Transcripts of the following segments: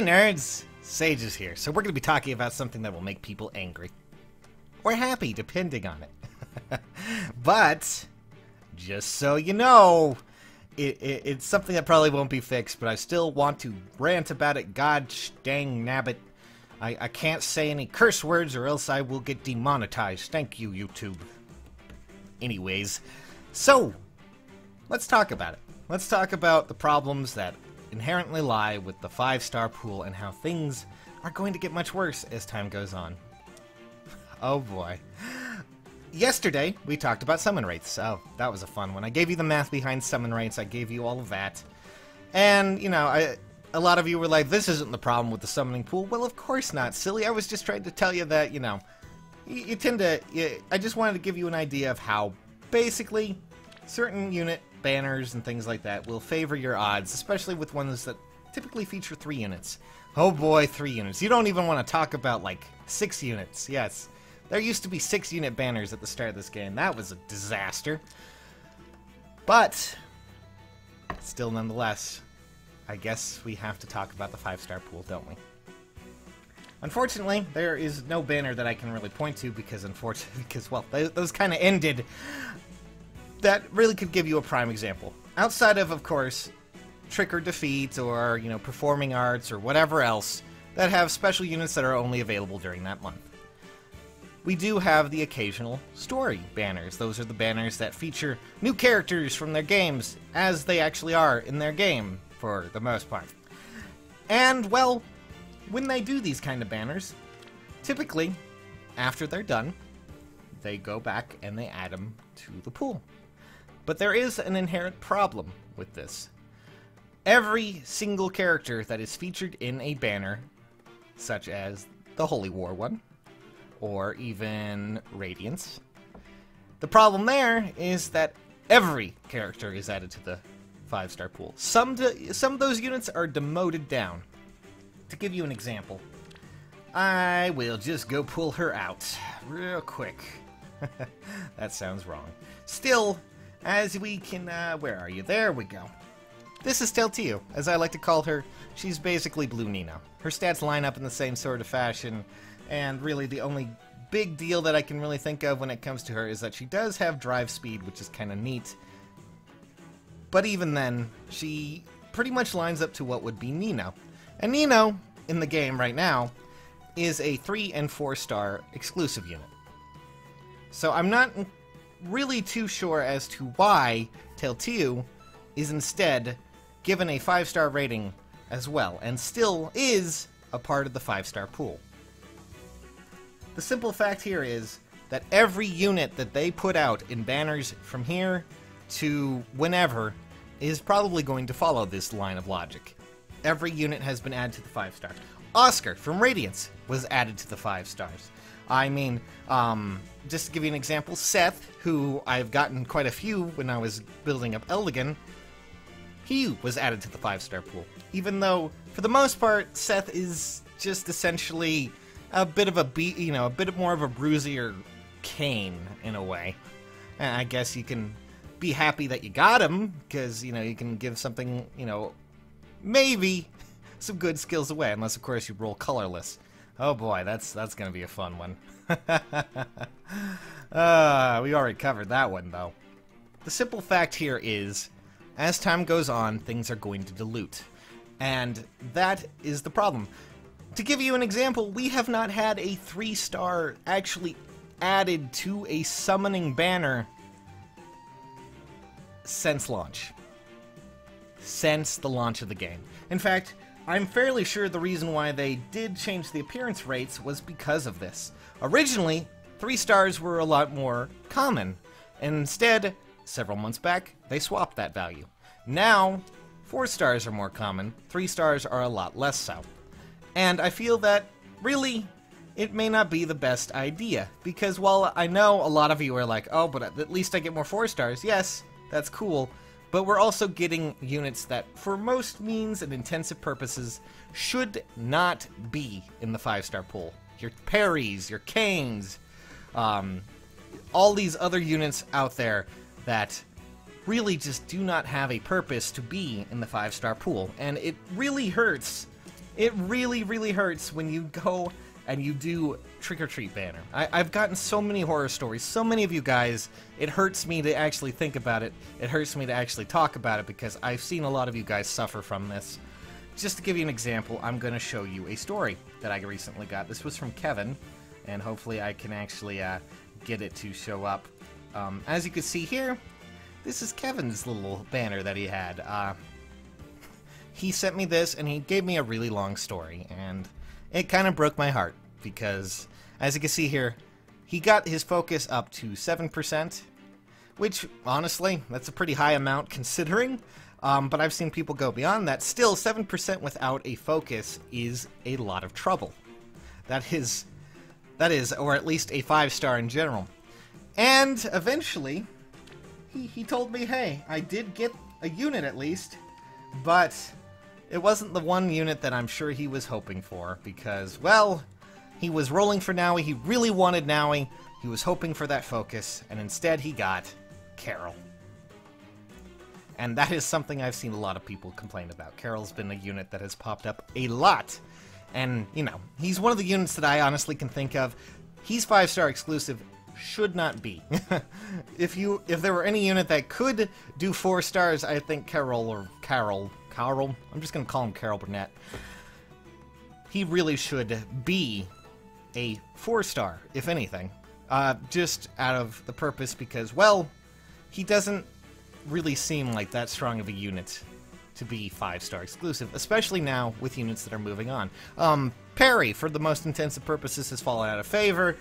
Hey nerds! Sage is here, so we're going to be talking about something that will make people angry. Or happy, depending on it. But, just so you know, it's something that probably won't be fixed, but I still want to rant about it. God dang nabbit. I can't say any curse words or else I will get demonetized. Thank you, YouTube. Anyways, so, let's talk about it. Let's talk about the problems that inherently lie with the 5-star pool and how things are going to get much worse as time goes on. Oh boy. Yesterday, we talked about summon rates. Oh, that was a fun one. I gave you the math behind summon rates. I gave you all of that. And, you know, a lot of you were like, this isn't the problem with the summoning pool. Well, of course not, silly. I was just trying to tell you that, you know, you tend to... I just wanted to give you an idea of how, basically, certain unit banners and things like that will favor your odds, especially with ones that typically feature 3 units. Oh boy, 3 units. You don't even want to talk about, like, 6 units. Yes. There used to be 6-unit banners at the start of this game. That was a disaster. But, still nonetheless, I guess we have to talk about the 5-star pool, don't we? Unfortunately, there is no banner that I can really point to because, well, those kind of ended. That really could give you a prime example. Outside of course, Trick or Defeat or, you know, Performing Arts or whatever else that have special units that are only available during that month. We do have the occasional story banners. Those are the banners that feature new characters from their games as they actually are in their game, for the most part. And, well, when they do these kind of banners, typically, after they're done, they go back and they add them to the pool. But there is an inherent problem with this. Every single character that is featured in a banner, such as the Holy War one, or even Radiance, the problem there is that every character is added to the 5-star pool. Some of those units are demoted down. To give you an example, I will just go pull her out real quick. That sounds wrong. Still, as we can, where are you? There we go. This is Teltiu, as I like to call her. She's basically Blue Nino. Her stats line up in the same sort of fashion, and really the only big deal that I can really think of when it comes to her is that she does have drive speed, which is kind of neat. But even then, she pretty much lines up to what would be Nino. And Nino, in the game right now, is a 3- and 4-star exclusive unit. So I'm not really too sure as to why Teltiu is instead given a 5-star rating as well, and still is a part of the 5-star pool. The simple fact here is that every unit that they put out in banners from here to whenever is probably going to follow this line of logic. Every unit has been added to the 5-star. Oscar from Radiance was added to the 5 stars. I mean, just to give you an example, Seth, who I've gotten quite a few when I was building up Eldigan, he was added to the 5-star pool. Even though, for the most part, Seth is just essentially a bit of a bit more of a bruisier Kane in a way. And I guess you can be happy that you got him because you know you can give something, you know, maybe some good skills away, unless of course you roll colorless. Oh boy, that's gonna be a fun one. We already covered that one though. The simple fact here is, as time goes on, things are going to dilute. And that is the problem. To give you an example, we have not had a 3-star actually added to a summoning banner since launch. Since the launch of the game. In fact, I'm fairly sure the reason why they did change the appearance rates was because of this. Originally, 3 stars were a lot more common, and instead, several months back, they swapped that value. Now, 4 stars are more common, 3 stars are a lot less so. And I feel that, really, it may not be the best idea, because while I know a lot of you are like, oh, but at least I get more 4 stars, yes, that's cool, but we're also getting units that, for most means and intensive purposes, should not be in the 5-star pool. Your parries, your canes, all these other units out there that really just do not have a purpose to be in the 5-star pool. And it really hurts It really, really hurts when you go and you do Trick or Treat banner. I've gotten so many horror stories, so many of you guys, it hurts me to actually think about it. It hurts me to actually talk about it because I've seen a lot of you guys suffer from this. Just to give you an example, I'm going to show you a story that I recently got. This was from Kevin, and hopefully I can actually get it to show up. As you can see here, this is Kevin's little banner that he had. He sent me this, and he gave me a really long story, and it kind of broke my heart, because, as you can see here, he got his focus up to 7%, which, honestly, that's a pretty high amount considering, but I've seen people go beyond that. Still, 7% without a focus is a lot of trouble. That is, or at least a 5-star in general. And, eventually, he told me, hey, I did get a unit at least, but it wasn't the one unit that I'm sure he was hoping for, because, well, he was rolling for Nowi, he really wanted Nowi, he was hoping for that focus, and instead he got Carol. And that is something I've seen a lot of people complain about. Carol's been a unit that has popped up a lot, and, you know, he's one of the units that I honestly can think of. He's 5-star exclusive, should not be. If there were any unit that could do 4 stars, I think Carol, I'm just going to call him Carol Burnett. He really should be a 4-star, if anything. Just out of the purpose because, well, he doesn't really seem like that strong of a unit to be 5-star exclusive, especially now with units that are moving on. Perry, for the most intensive purposes, has fallen out of favor.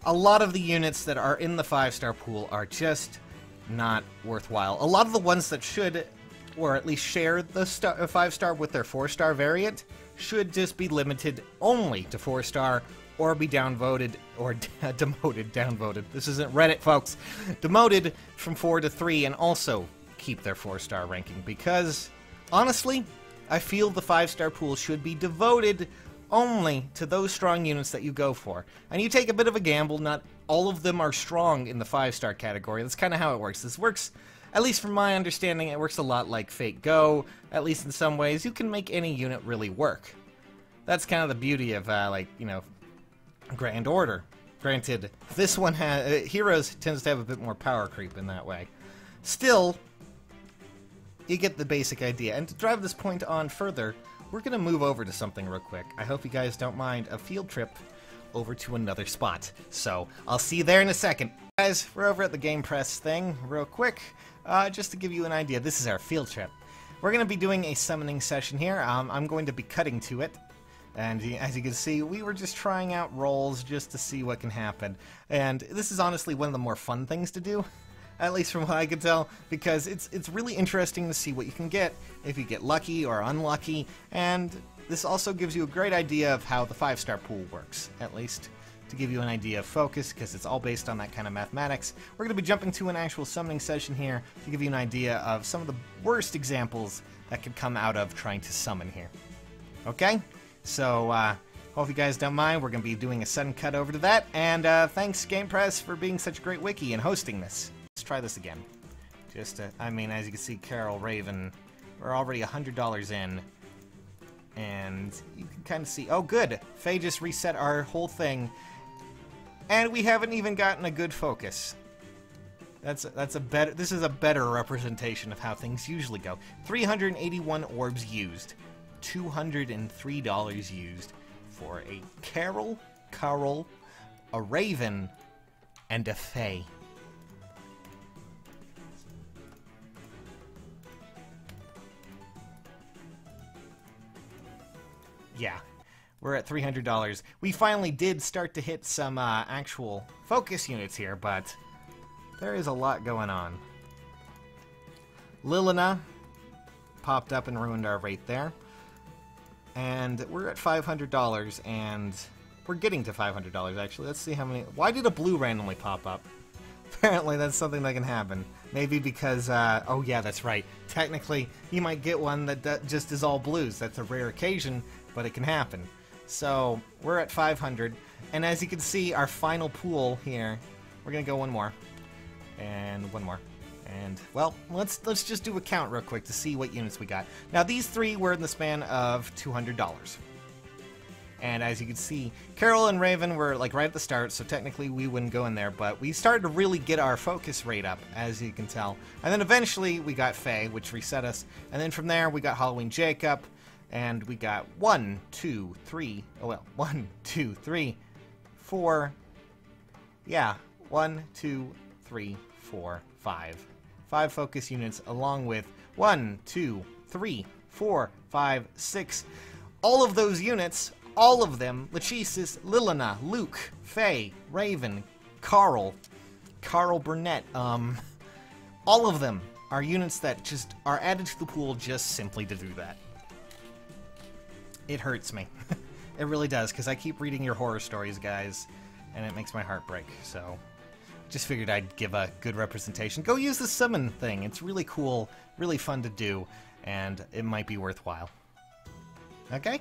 A lot of the units that are in the 5-star pool are just not worthwhile. A lot of the ones that should, or at least share the 5-star with their 4-star variant, should just be limited only to 4-star, or be downvoted, or downvoted. This isn't Reddit, folks. Demoted from 4 to 3, and also keep their 4-star ranking, because, honestly, I feel the 5-star pool should be devoted only to those strong units that you go for. And you take a bit of a gamble, not all of them are strong in the 5-star category. That's kind of how it works. This works, at least from my understanding, it works a lot like Fate Go, at least in some ways. You can make any unit really work. That's kind of the beauty of, like, you know, Grand Order. Granted, this one has, Heroes tends to have a bit more power creep in that way. Still, you get the basic idea. And to drive this point on further, we're going to move over to something real quick. I hope you guys don't mind a field trip over to another spot. So, I'll see you there in a second. Guys, we're over at the Game Press thing real quick. Just to give you an idea, this is our field trip. We're going to be doing a summoning session here. I'm going to be cutting to it. And as you can see, we were just trying out rolls just to see what can happen. And this is honestly one of the more fun things to do. At least from what I could tell, because it's really interesting to see what you can get if you get lucky or unlucky, and this also gives you a great idea of how the 5-star pool works, at least to give you an idea of focus, because it's all based on that kind of mathematics. We're going to be jumping to an actual summoning session here to give you an idea of some of the worst examples that could come out of trying to summon here. Okay? So, hope you guys don't mind. We're going to be doing a sudden cut over to that, and thanks Game Press for being such a great wiki and hosting this. Let's try this again. I mean, as you can see, Carol, Raven, we're already $100 in, and you can kind of see, oh good, Faye just reset our whole thing, and we haven't even gotten a good focus. This is a better representation of how things usually go. 381 orbs used, $203 used for a Carol, a Raven, and a Faye. Yeah, we're at $300. We finally did start to hit some actual focus units here, but there is a lot going on. Lilina popped up and ruined our rate there. And we're at $500, and we're getting to $500 actually. Let's see how many. Why did a blue randomly pop up? Apparently that's something that can happen. Maybe because, oh yeah, that's right. Technically, you might get one that just is all blues. That's a rare occasion, but it can happen. So, we're at 500, and as you can see, our final pool here, we're gonna go one more, and one more, and, well, let's just do a count real quick to see what units we got. Now, these three were in the span of $200. And as you can see, Carol and Raven were like right at the start, so technically we wouldn't go in there, but we started to really get our focus rate up, as you can tell. And then eventually we got Faye, which reset us. And then from there we got Halloween Jacob, and we got 1, 2, 3, 4, yeah, 1, 2, 3, 4, 5. 5 focus units, along with 1, 2, 3, 4, 5, 6. All of those units, all of them, Lachesis, Lilina, Luke, Faye, Raven, Carl Burnett, all of them are units that just are added to the pool just simply to do that. It hurts me. It really does, because I keep reading your horror stories, guys, and it makes my heart break, so just figured I'd give a good representation. Go use the summon thing. It's really cool, really fun to do, and it might be worthwhile. Okay?